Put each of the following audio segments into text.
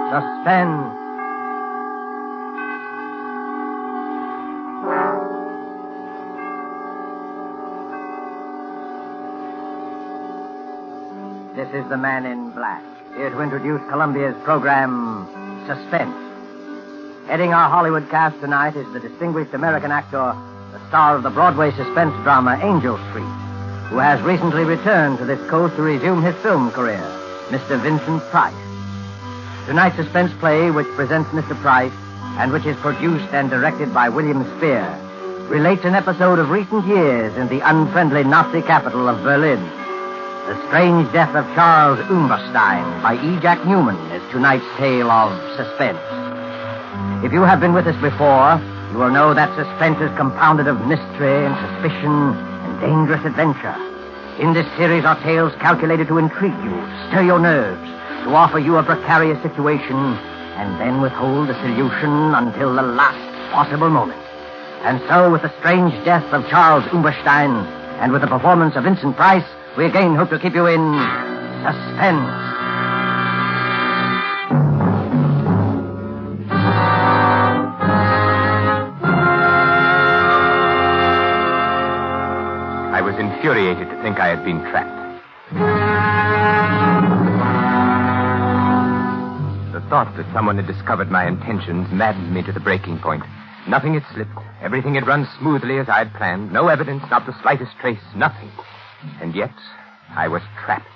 Suspense. This is the Man in Black, here to introduce Columbia's program, Suspense. Heading our Hollywood cast tonight is the distinguished American actor, the star of the Broadway suspense drama Angel Street, who has recently returned to this coast to resume his film career, Mr. Vincent Price. Tonight's suspense play, which presents Mr. Price, and which is produced and directed by William Spear, relates an episode of recent years in the unfriendly Nazi capital of Berlin. The Strange Death of Charles Umberstein by E. Jack Newman is tonight's tale of suspense. If you have been with us before, you will know that suspense is compounded of mystery and suspicion and dangerous adventure. In this series are tales calculated to intrigue you, stir your nerves, to offer you a precarious situation, and then withhold the solution until the last possible moment. And so, with the strange death of Charles Umberstein, and with the performance of Vincent Price, we again hope to keep you in suspense. I was infuriated to think I had been trapped. The thought that someone had discovered my intentions maddened me to the breaking point. Nothing had slipped. Everything had run smoothly as I had planned. No evidence, not the slightest trace, nothing. And yet, I was trapped.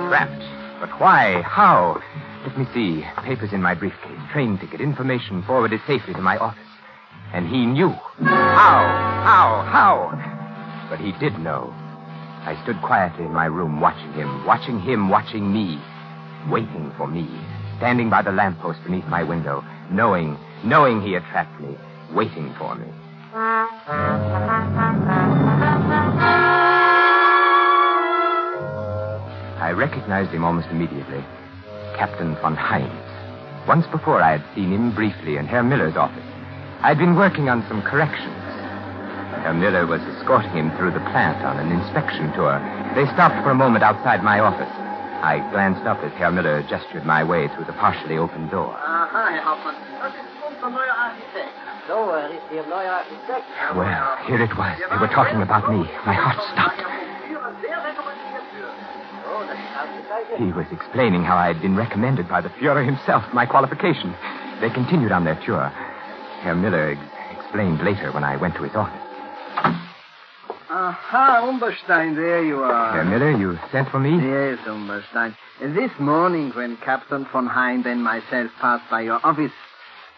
Trapped. But why? How? Let me see. Papers in my briefcase, train ticket, information forwarded safely to my office. And he knew. How? But he did know. I stood quietly in my room, watching him, watching me, waiting for me, standing by the lamppost beneath my window, knowing he had trapped me, waiting for me. I recognized him almost immediately. Captain von Heinz. Once before I had seen him briefly in Herr Miller's office. I'd been working on some corrections. Herr Miller was escorting him through the plant on an inspection tour. They stopped for a moment outside my office. I glanced up as Herr Miller gestured my way through the partially open door. Aha, Herr Hauptmann. Das ist unser neuer Architekt. So, ist Ihr neuer Architekt. Well, here it was. They were talking about me. My heart stopped. He was explaining how I had been recommended by the Führer himself, my qualification. They continued on their tour. Herr Miller explained later when I went to his office. Aha, Umberstein, there you are. Herr Miller, you sent for me? Yes, Umberstein. This morning, when Captain von Hind and myself passed by your office,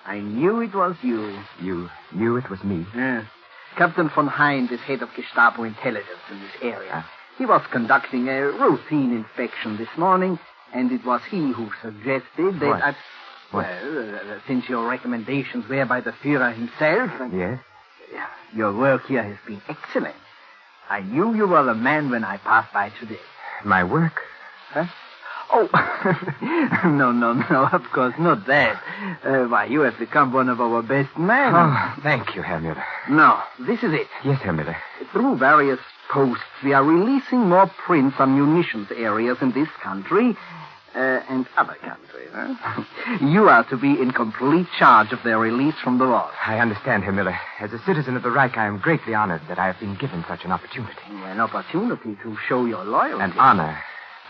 I knew it was you. You knew it was me? Yes. Captain von Hind is head of Gestapo intelligence in this area. He was conducting a routine inspection this morning, and it was he who suggested that Well, since your recommendations were by the Führer himself... Yes? Your work here has been excellent. I knew you were the man when I passed by today. My work? Huh? Oh, no, of course, not that. Why, you have become one of our best men. Oh, thank you, Herr Miller. No, this is it. Yes, Herr Miller. Through various posts, we are releasing more prints on munitions areas in this country and other countries. Huh? You are to be in complete charge of their release from the vault. I understand, Herr Miller. As a citizen of the Reich, I am greatly honored that I have been given such an opportunity. An opportunity to show your loyalty. An honor.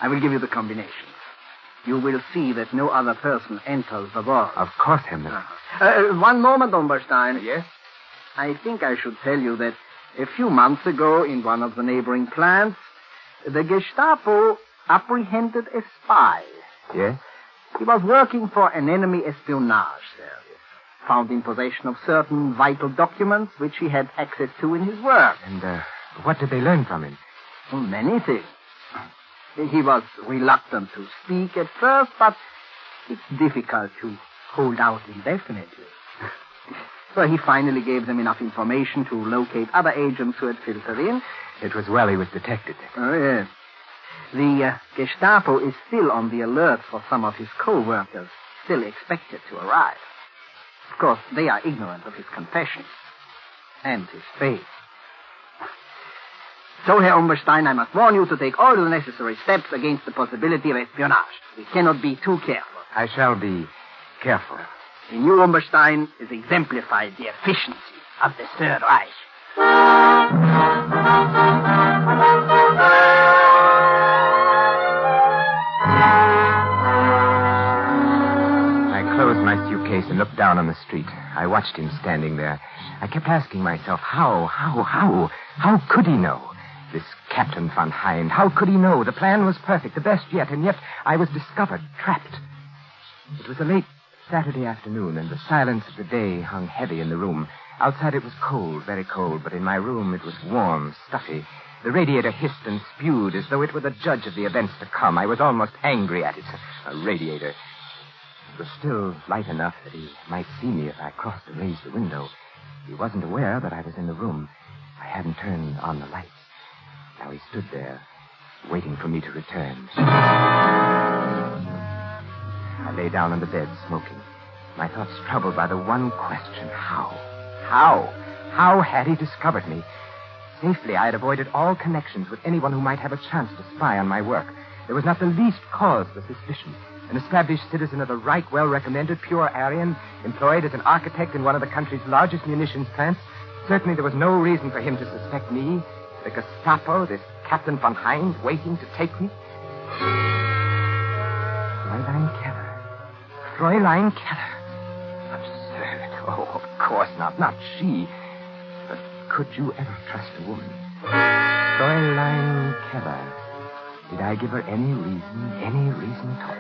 I will give you the combination. You will see that no other person enters the vault. Of course, Herr Miller. One moment, Umberstein. Yes? I think I should tell you that a few months ago, in one of the neighboring plants, the Gestapo apprehended a spy. Yes? He was working for an enemy espionage service, found in possession of certain vital documents which he had access to in his work. And what did they learn from him? Many things. He was reluctant to speak at first, but it's difficult to hold out indefinitely. So he finally gave them enough information to locate other agents who had filtered in. It was well he was detected. Oh, yes. The Gestapo is still on the alert for some of his co-workers, still expected to arrive. Of course, they are ignorant of his confession and his fate. So, Herr Umberstein, I must warn you to take all the necessary steps against the possibility of espionage. We cannot be too careful. I shall be careful. In you, Umberstein, is exemplified the efficiency of the Third Reich. I closed my suitcase and looked down on the street. I watched him standing there. I kept asking myself, how could he know? This Captain von Hind, how could he know? The plan was perfect, the best yet, and yet I was discovered, trapped. It was a late Saturday afternoon, and the silence of the day hung heavy in the room. Outside it was cold, very cold, but in my room it was warm, stuffy. The radiator hissed and spewed as though it were the judge of the events to come. I was almost angry at it. A radiator. It was still light enough that he might see me if I crossed and raised the window. He wasn't aware that I was in the room. I hadn't turned on the lights. Now he stood there, waiting for me to return. I lay down on the bed, smoking. My thoughts troubled by the one question, how? How had he discovered me? Safely, I had avoided all connections with anyone who might have a chance to spy on my work. There was not the least cause for suspicion. An established citizen of the Reich, well-recommended, pure Aryan, employed as an architect in one of the country's largest munitions plants. Certainly there was no reason for him to suspect me. The Gestapo, this Captain von Hind, waiting to take me. Fräulein Keller. Absurd. Oh, of course not. Not she. But could you ever trust a woman? Fräulein Keller. Did I give her any reason at all?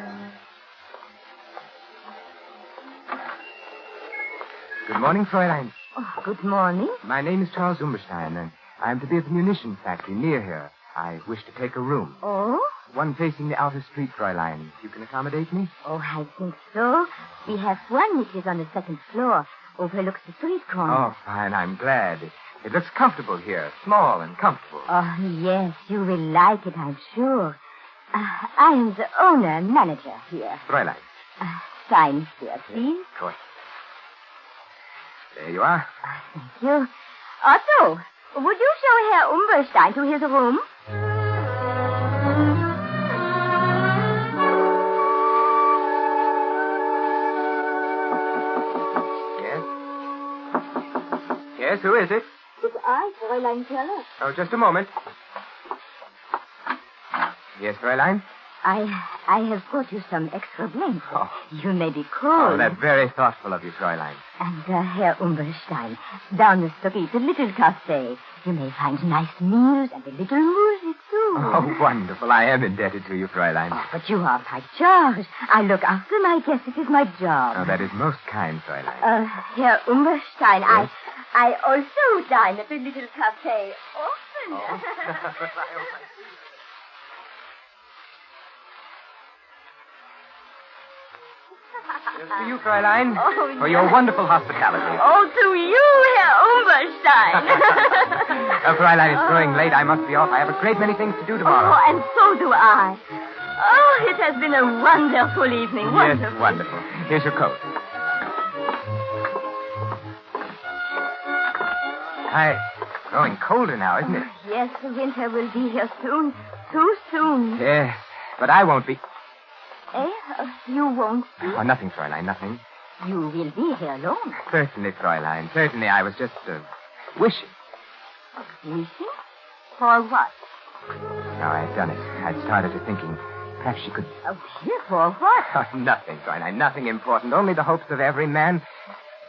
Good morning, Fräulein. Oh, good morning. My name is Charles Umberstein, and I am to be at the munitions factory near here. I wish to take a room. Oh? One facing the outer street, Fräulein. You can accommodate me? Oh, I think so. We have one which is on the second floor, overlooks the street corner. Oh, fine. I'm glad. It looks comfortable here. Small and comfortable. Oh, yes. You will like it, I'm sure. I am the owner and manager here. Fräulein. Sign here, please. Of course. There you are. Thank you. Otto, would you show Herr Umberstein to his room? Yes, who is it? It's I, Fräulein Keller. Oh, just a moment. Yes, Fräulein? I have brought you some extra blankets. Oh. You may be cold. Oh, that's very thoughtful of you, Fräulein. And Herr Umberstein, down the street, a little cafe. You may find nice meals and a little music, too. Oh, wonderful. I am indebted to you, Fräulein. Oh, but you are my charge. I look after my guests. It is my job. Oh, that is most kind, Fräulein. Herr Umberstein, yes? I also dine at the little cafe often. Oh. To you, Fräulein, for your wonderful hospitality. Oh, to you, Herr Umberstein. Fräulein, it's growing late. I must be off. I have a great many things to do tomorrow. Oh, and so do I. Oh, it has been a wonderful evening. Wonderful. Yes, wonderful. Here's your coat. It's growing colder now, isn't it? Yes, the winter will be here soon. Too soon. Yes, but I won't be. Eh? You won't be? Oh, nothing, Fräulein, nothing. You will be here alone. Certainly, Fräulein. Certainly, I was just, wishing. Wishing? For what? Now I had done it. I'd started to thinking perhaps she could... Oh, dear, for what? Nothing, Fräulein, nothing important. Only the hopes of every man.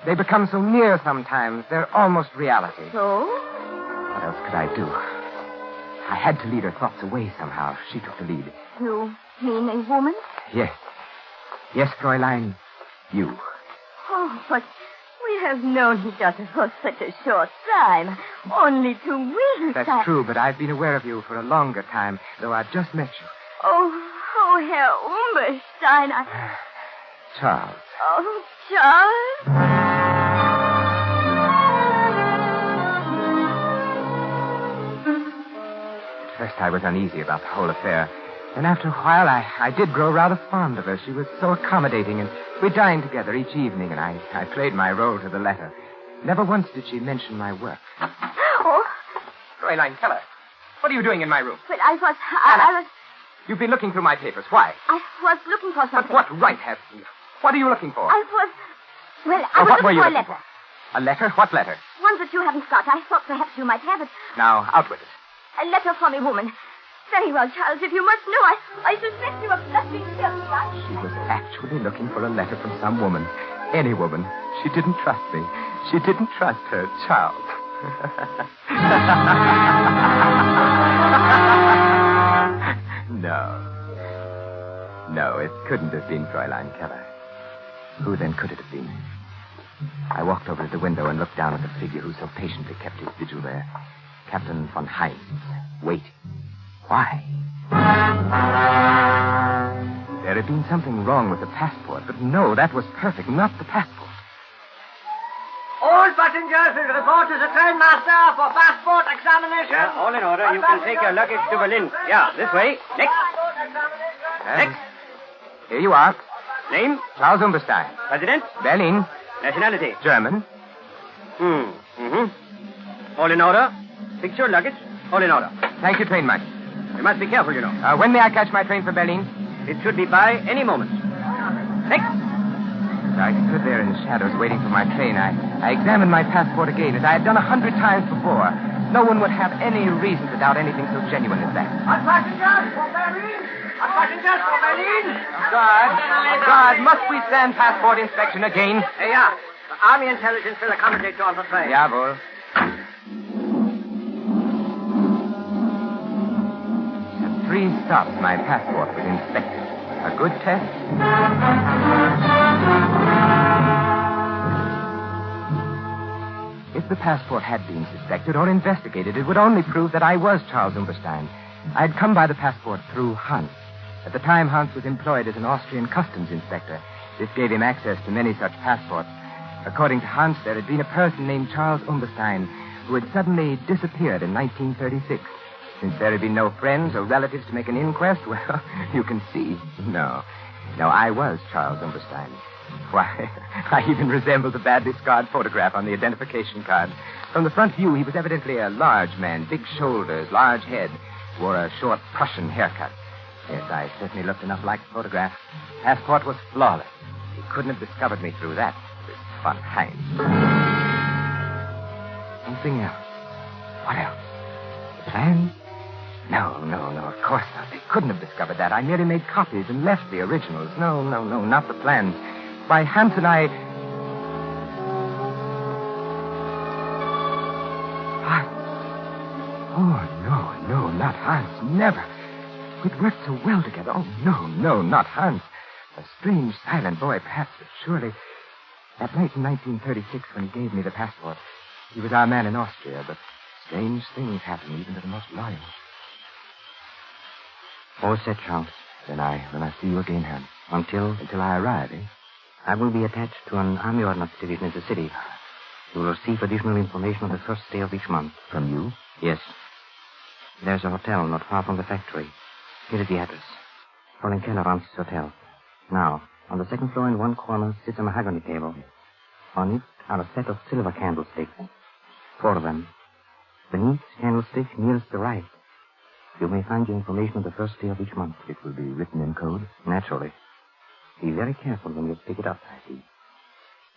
They become so near sometimes. They're almost reality. So? What else could I do? I had to lead her thoughts away somehow. She took the lead. You mean a woman? Yes. Yes, Fräulein. You. Oh, but we have known each other for such a short time. Only 2 weeks. That's true, but I've been aware of you for a longer time, though I've just met you. Oh, Herr Umberstein, Charles. Oh, Charles? At first I was uneasy about the whole affair. Then after a while, I did grow rather fond of her. She was so accommodating, and we dined together each evening, and I played my role to the letter. Never once did she mention my work. Oh. Fräulein Keller. What are you doing in my room? Well, I was... You've been looking through my papers. Why? I was looking for something. But what right have you? What are you looking for? I was what looking were you for a looking letter. For? A letter? What letter? One that you haven't got. I thought perhaps you might have it. Now, out with it. A letter from a woman. Very well, Charles. If you must know, I suspect you of nothing guilty. She was actually looking for a letter from some woman. Any woman. She didn't trust me. She didn't trust her child. No, it couldn't have been Fräulein Keller. Who then could it have been? I walked over to the window and looked down at the figure who so patiently kept his vigil there. Captain von Heinz, waiting. Why? There had been something wrong with the passport, but no, that was perfect, not the passport. All passengers will report to the train master for passport examination. All in order. You can take your luggage to Berlin. Yeah, this way. Next. Next. Here you are. Name? Charles Umberstein. President? Berlin. Nationality? German. All in order. Fix your luggage. All in order. Thank you, train master. You must be careful, you know. When may I catch my train for Berlin? It should be by any moment. Next. I stood there in the shadows waiting for my train. I examined my passport again, as I had done 100 times before. No one would have any reason to doubt anything so genuine as that. All passengers for Berlin! All passengers for Berlin! Guard, must we stand passport inspection again? Yeah. The Army intelligence will accommodate you on the train. Jawohl. At 3 stops, my passport was inspected. A good test. If the passport had been suspected or investigated, it would only prove that I was Charles Umberstein. I had come by the passport through Hans. At the time, Hans was employed as an Austrian customs inspector. This gave him access to many such passports. According to Hans, there had been a person named Charles Umberstein who had suddenly disappeared in 1936. Since there had been no friends or relatives to make an inquest, well, you can see. No, I was Charles Umberstein. Why, I even resembled the badly scarred photograph on the identification card. From the front view, he was evidently a large man, big shoulders, large head, wore a short Prussian haircut. Yes, I certainly looked enough like the photograph. Passport was flawless. He couldn't have discovered me through that. This von Heinz. Something else. What else? The plan? No, of course not. They couldn't have discovered that. I merely made copies and left the originals. No, not the plans. Why, Hans and I... Hans. Oh, no, not Hans. Never. We'd worked so well together. Oh, no, not Hans. A strange, silent boy, perhaps, but surely... That night in 1936, when he gave me the passport, he was our man in Austria, but strange things happen even to the most loyal. All set, Charles. Then I see you again, Hans. Until I arrive, eh? I will be attached to an Army Ordnance division in the city. You will receive additional information on the first day of each month. From you? Yes. There's a hotel not far from the factory. Here is the address. Fräulein Keller runs this hotel. Now, on the second floor in one corner sits a mahogany table. On it are a set of silver candlesticks. 4 of them. Beneath each candlestick, nearest the right, you may find your information on the first day of each month. It will be written in code? Naturally. Be very careful when you pick it up, I see.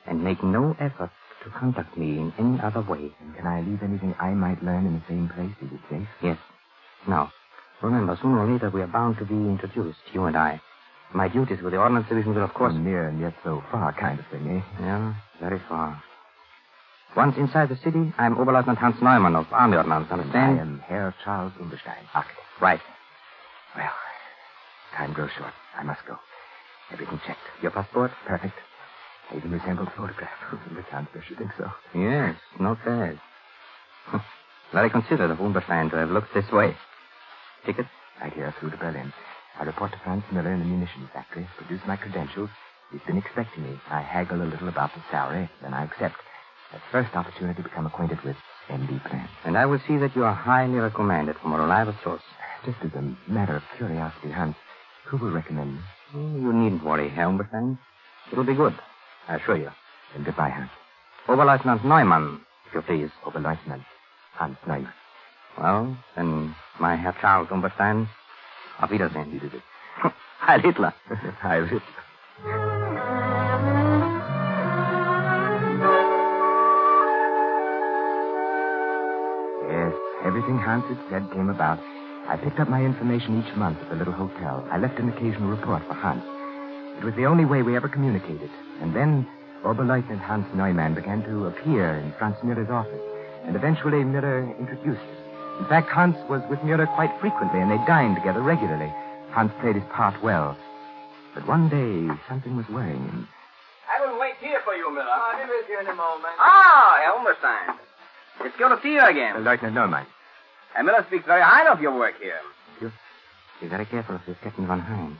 And make no effort to contact me in any other way. And can I leave anything I might learn in the same place? Is it safe? Yes. Now, remember, sooner or later we are bound to be introduced, you and I. My duties with the Ordnance Division will, of course... Near and yet so far kind of thing, eh? Yeah, very far. Once inside the city, I'm Oberleutnant Hans Neumann of Army Ordnance, understand? I am Herr Charles Umberstein, architect. Right. Well, time grows short. I must go. Everything checked. Your passport? Perfect. I even resemble the photograph. Miss Hans, you think so? Yes, not bad. Very considerate of Umberstein to have looked this way. Ticket? Right here, through to Berlin. I report to Franz Miller in the munitions factory, produce my credentials. He's been expecting me. I haggle a little about the salary, then I accept. At first opportunity, become acquainted with MD plans. And I will see that you are highly recommended from a reliable source. Just as a matter of curiosity, Hans, who will recommend me? You needn't worry, Herr Umberstein. It'll be good, I assure you. Then goodbye, Hans. Oberleutnant Neumann, if you please. Oberleutnant Hans Neumann. Well, then, my Herr Charles Umberstein, auf Wiedersehen. Heil Hitler. Heil Hitler. Yes, everything Hans had said came about. I picked up my information each month at the little hotel. I left an occasional report for Hans. It was the only way we ever communicated. And then Oberleutnant Hans Neumann began to appear in Franz Müller's office. And eventually Müller introduced us. In fact, Hans was with Müller quite frequently, and they dined together regularly. Hans played his part well. But one day, something was worrying him. I will wait here for you, Müller. I'll be with you in a moment. Ah, Herr Umberstein. It's good to see you again. Lieutenant Neumann. Herr Müller speaks very highly of your work here. Be very careful of this Captain von Heinz.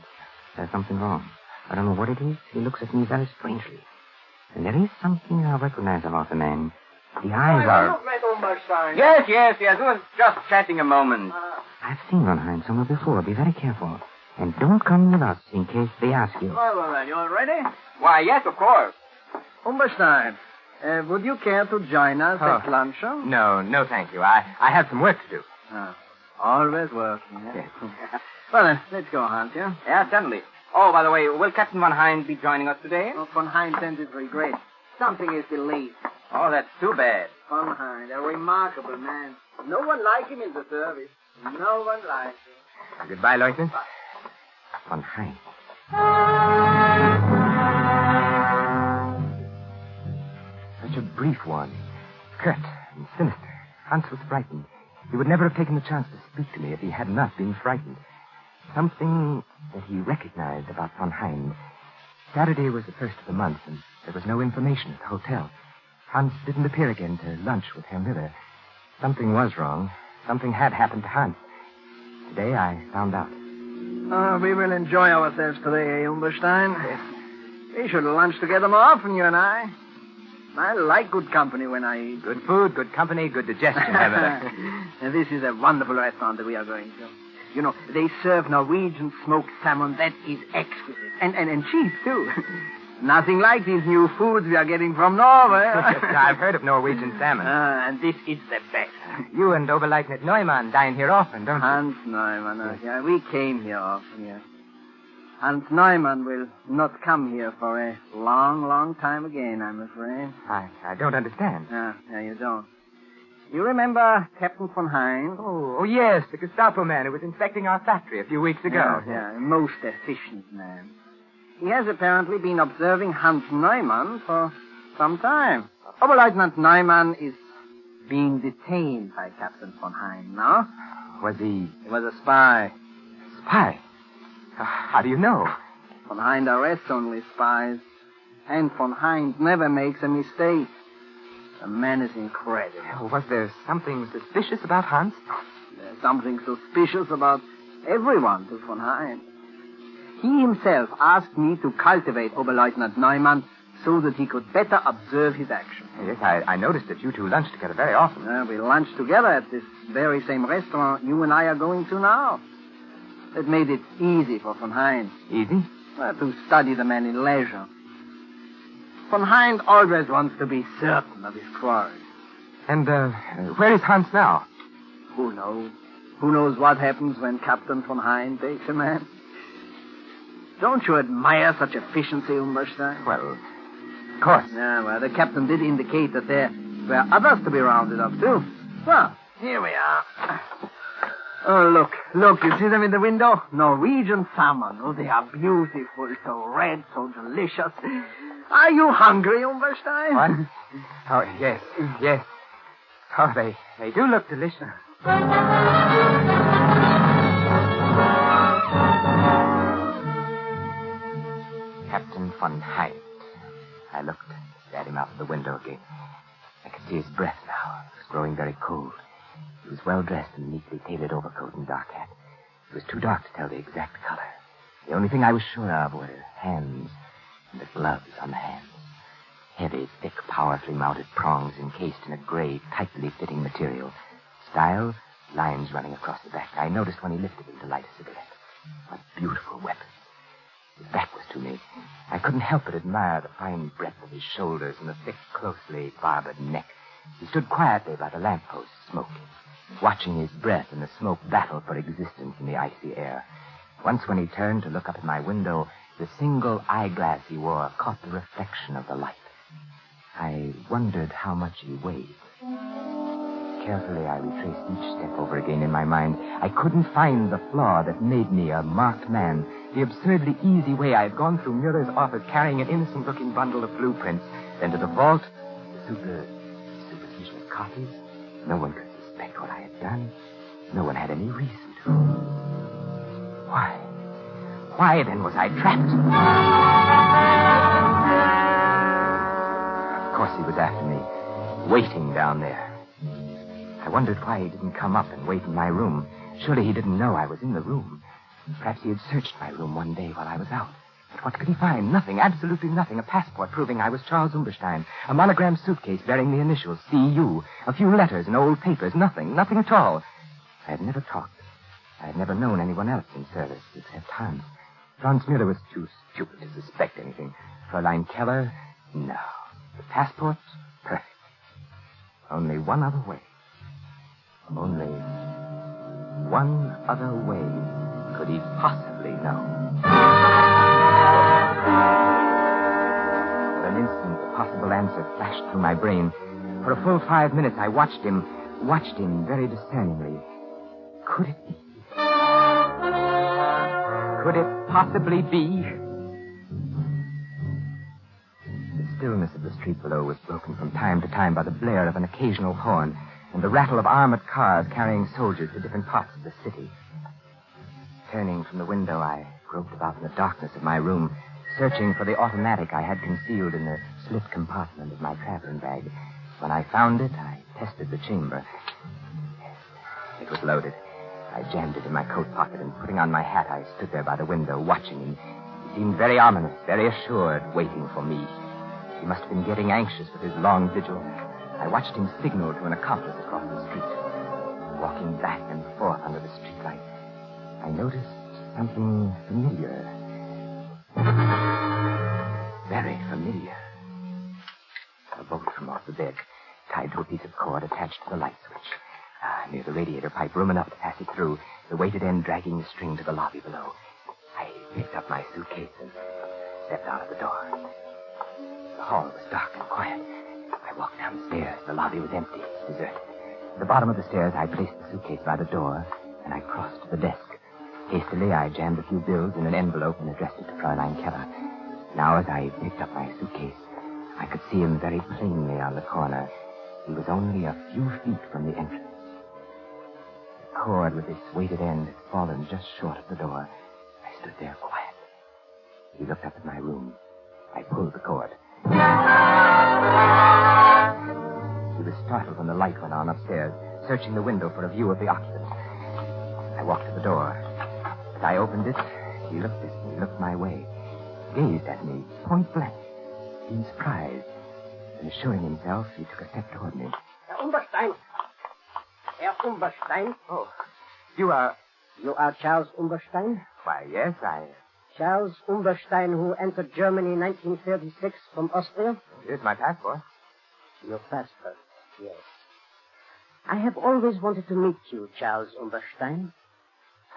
There's something wrong. I don't know what it is. He looks at me very strangely. And there is something I recognize about the man. The eyes are... Yes. We was just chatting a moment. I've seen von Heinz somewhere before. Be very careful. And don't come with us in case they ask you. Well, you all ready? Why, yes, of course. Umberstein, would you care to join us at luncheon? No, thank you. I have some work to do. Always working. Yes. Well, then, let's go, Hans, yeah? Yeah, certainly. Oh, by the way, will Captain von Heinz be joining us today? Oh, von Heinz sent his regret. Something is delayed. Oh, that's too bad. Von Heinz, a remarkable man. No one like him in the service. No one likes him. Goodbye, Lieutenant. Von Heinz. Such a brief one. Curt and sinister. Hans was frightened. He would never have taken the chance to speak to me if he had not been frightened. Something that he recognized about von Heinz. Saturday was the first of the month, and there was no information at the hotel. Hans didn't appear again to lunch with Herr Müller. Something was wrong. Something had happened to Hans. Today I found out. We will enjoy ourselves today, Umberstein. We should lunch together more often, you and I. I like good company when I eat. Good food, good company, good digestion, Herr Müller. This is a wonderful restaurant that we are going to. You know, they serve Norwegian smoked salmon. That is exquisite. And cheap, too. Nothing like these new foods we are getting from Norway. I've heard of Norwegian salmon. And this is the best. You and Oberleutnant Neumann dine here often, don't you? Hans Neumann. Yeah, we came here often, yes. Hans Neumann will not come here for a long, long time again, I'm afraid. I don't understand. Yeah, you don't. You remember Captain von Heinz? Oh, yes, the Gestapo man who was inspecting our factory a few weeks ago. Yeah, a most efficient man. He has apparently been observing Hans Neumann for some time. Oberleutnant Neumann is being detained by Captain von Heinz now. Was he... He was a spy. Spy? How do you know? Von Heinz arrests only spies. And von Heinz never makes a mistake. The man is incredible. Was there something suspicious about Hans? There's something suspicious about everyone to von Heinz. He himself asked me to cultivate Oberleutnant Neumann so that he could better observe his actions. Yes, I noticed that you two lunch together very often. We lunch together at this very same restaurant you and I are going to now. That made it easy for von Heinz. Easy? To study the man in leisure. Von Heinz always wants to be certain of his quarry. And, where is Hans now? Who knows? Who knows what happens when Captain von Heinz takes a man? Don't you admire such efficiency, Umberstein? Well, of course. Yeah, well, the captain did indicate that there were others to be rounded up, too. Well, here we are. Oh, look, you see them in the window? Norwegian salmon. Oh, they are beautiful, so red, so delicious. Are you hungry, Umberstein? What? Oh, yes. Oh, they do look delicious. Captain von Heinz. I looked at him out of the window again. I could see his breath now. It was growing very cold. He was well dressed in a neatly tailored overcoat and dark hat. It was too dark to tell the exact color. The only thing I was sure of were hands and the gloves on the hands. Heavy, thick, powerfully mounted prongs encased in a gray, tightly fitting material. Style, lines running across the back. I noticed when he lifted them to light a cigarette. What beautiful weapons. His back was to me. I couldn't help but admire the fine breadth of his shoulders and the thick, closely barbered neck. He stood quietly by the lamppost, smoking. watching his breath and the smoke battle for existence in the icy air. Once when he turned to look up at my window, the single eyeglass he wore caught the reflection of the light. I wondered how much he weighed. Carefully, I retraced each step over again in my mind. I couldn't find the flaw that made me a marked man. The absurdly easy way I had gone through Mueller's office carrying an innocent-looking bundle of blueprints, then to the vault, to the superficial copies. No one could suspect what I had done. No one had any reason to. Why then was I trapped? Of course he was after me, waiting down there. I wondered why he didn't come up and wait in my room. Surely he didn't know I was in the room. Perhaps he had searched my room one day while I was out. But what could he find? Nothing, absolutely nothing. A passport proving I was Charles Umberstein. A monogrammed suitcase bearing the initials C.U. A few letters and old papers. Nothing at all. I had never talked. I had never known anyone else in service except Hans. Franz Mueller was too stupid to suspect anything. Fräulein Keller, no. The passport, perfect. Only one other way. Only one other way could he possibly know. For an instant, the possible answer flashed through my brain. For a full 5 minutes, I watched him very discerningly. Could it be? Could it possibly be? The stillness of the street below was broken from time to time by the blare of an occasional horn and the rattle of armored cars carrying soldiers to different parts of the city. Turning from the window, I groped about in the darkness of my room, searching for the automatic I had concealed in the slit compartment of my traveling bag. When I found it, I tested the chamber. It was loaded. I jammed it in my coat pocket, and putting on my hat, I stood there by the window, watching him. He seemed very ominous, very assured, waiting for me. He must have been getting anxious with his long vigil. I watched him signal to an accomplice across the street. Walking back and forth under the streetlight, I noticed something familiar. Very familiar. A bolt from off the bed, tied to a piece of cord attached to the light switch. Near the radiator pipe, room enough to pass it through, the weighted end dragging the string to the lobby below. I picked up my suitcase and stepped out of the door. The hall was dark and quiet. I walked down the stairs. The lobby was empty, deserted. At the bottom of the stairs, I placed the suitcase by the door, and I crossed to the desk. Hastily, I jammed a few bills in an envelope and addressed it to Fräulein Keller. Now, as I picked up my suitcase, I could see him very plainly on the corner. He was only a few feet from the entrance. The cord with its weighted end had fallen just short of the door. I stood there quiet. He looked up at my room. I pulled the cord. He was startled when the light went on upstairs, searching the window for a view of the occupants. I walked to the door. As I opened it, he looked at me, looked my way, gazed at me, point blank, seemed surprised. And assuring himself, he took a step toward me. Herr Umberstein. Herr Umberstein. Oh, you are... You are Charles Umberstein? Why, yes, Charles Umberstein, who entered Germany in 1936 from Austria? Here's my passport. Your passport, yes. I have always wanted to meet you, Charles Umberstein.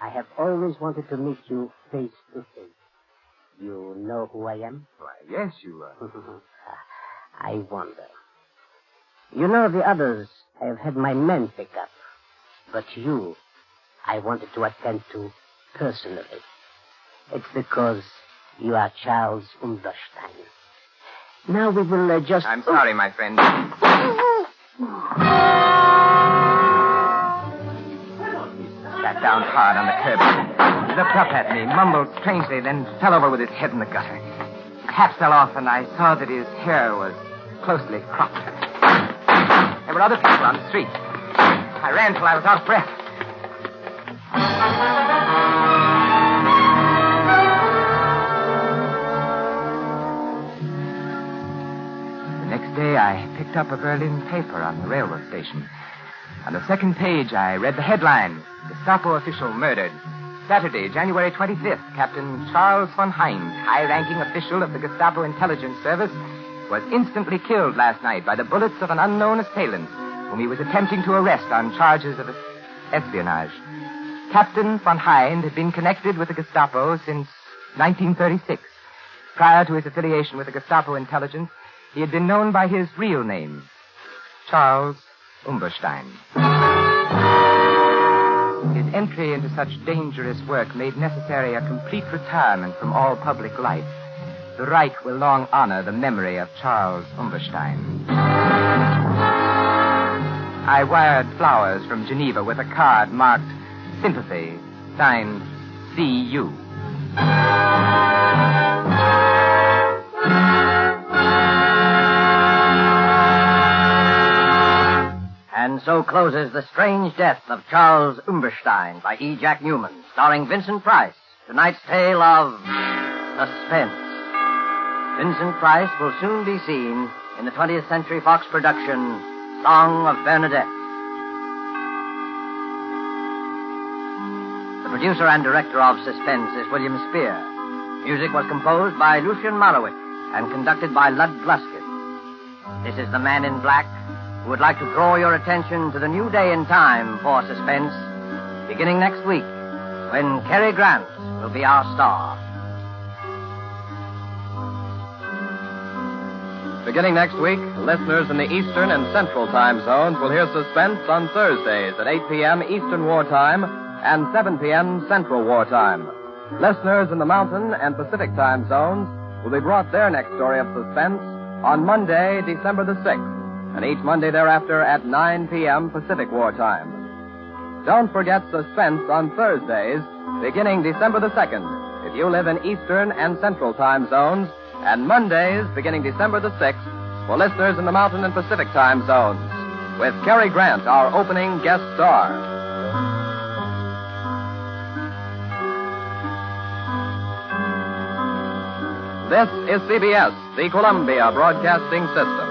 I have always wanted to meet you face to face. You know who I am? Why, yes, you are. I wonder. You know, the others I have had my men pick up. But you, I wanted to attend to personally. It's because you are Charles Umberstein. Now we will just... I'm sorry, my friend. He sat down hard on the curb, looked up at me, mumbled strangely, then fell over with his head in the gutter. The hat fell off, and I saw that his hair was closely cropped. There were other people on the street. I ran till I was out of breath. The next day, I picked up a Berlin paper on the railroad station. On the second page, I read the headline, Gestapo official murdered. Saturday, January 25th, Captain Charles von Heinz, high-ranking official of the Gestapo intelligence service, was instantly killed last night by the bullets of an unknown assailant whom he was attempting to arrest on charges of espionage. Captain von Hind had been connected with the Gestapo since 1936. Prior to his affiliation with the Gestapo intelligence, he had been known by his real name, Charles Umberstein. His entry into such dangerous work made necessary a complete retirement from all public life. The Reich will long honor the memory of Charles Umberstein. I wired flowers from Geneva with a card marked Sympathy, signed C.U. And so closes The Strange Death of Charles Umberstein by E. Jack Newman, starring Vincent Price. Tonight's tale of suspense. Vincent Price will soon be seen in the 20th Century Fox production, Song of Bernadette. The producer and director of Suspense is William Spear. Music was composed by Lucien Morawick and conducted by Lud Gluskin. This is the Man in Black, who would like to draw your attention to the new day and time for Suspense, beginning next week, when Cary Grant will be our star. Beginning next week, listeners in the Eastern and Central time zones will hear Suspense on Thursdays at 8 p.m. Eastern Wartime and 7 p.m. Central Wartime. Listeners in the Mountain and Pacific time zones will be brought their next story of Suspense on Monday, December the 6th, and each Monday thereafter at 9 p.m. Pacific Wartime. Don't forget Suspense on Thursdays, beginning December the 2nd, if you live in Eastern and Central time zones, and Mondays, beginning December the 6th, for listeners in the Mountain and Pacific time zones, with Cary Grant, our opening guest star. This is CBS, the Columbia Broadcasting System.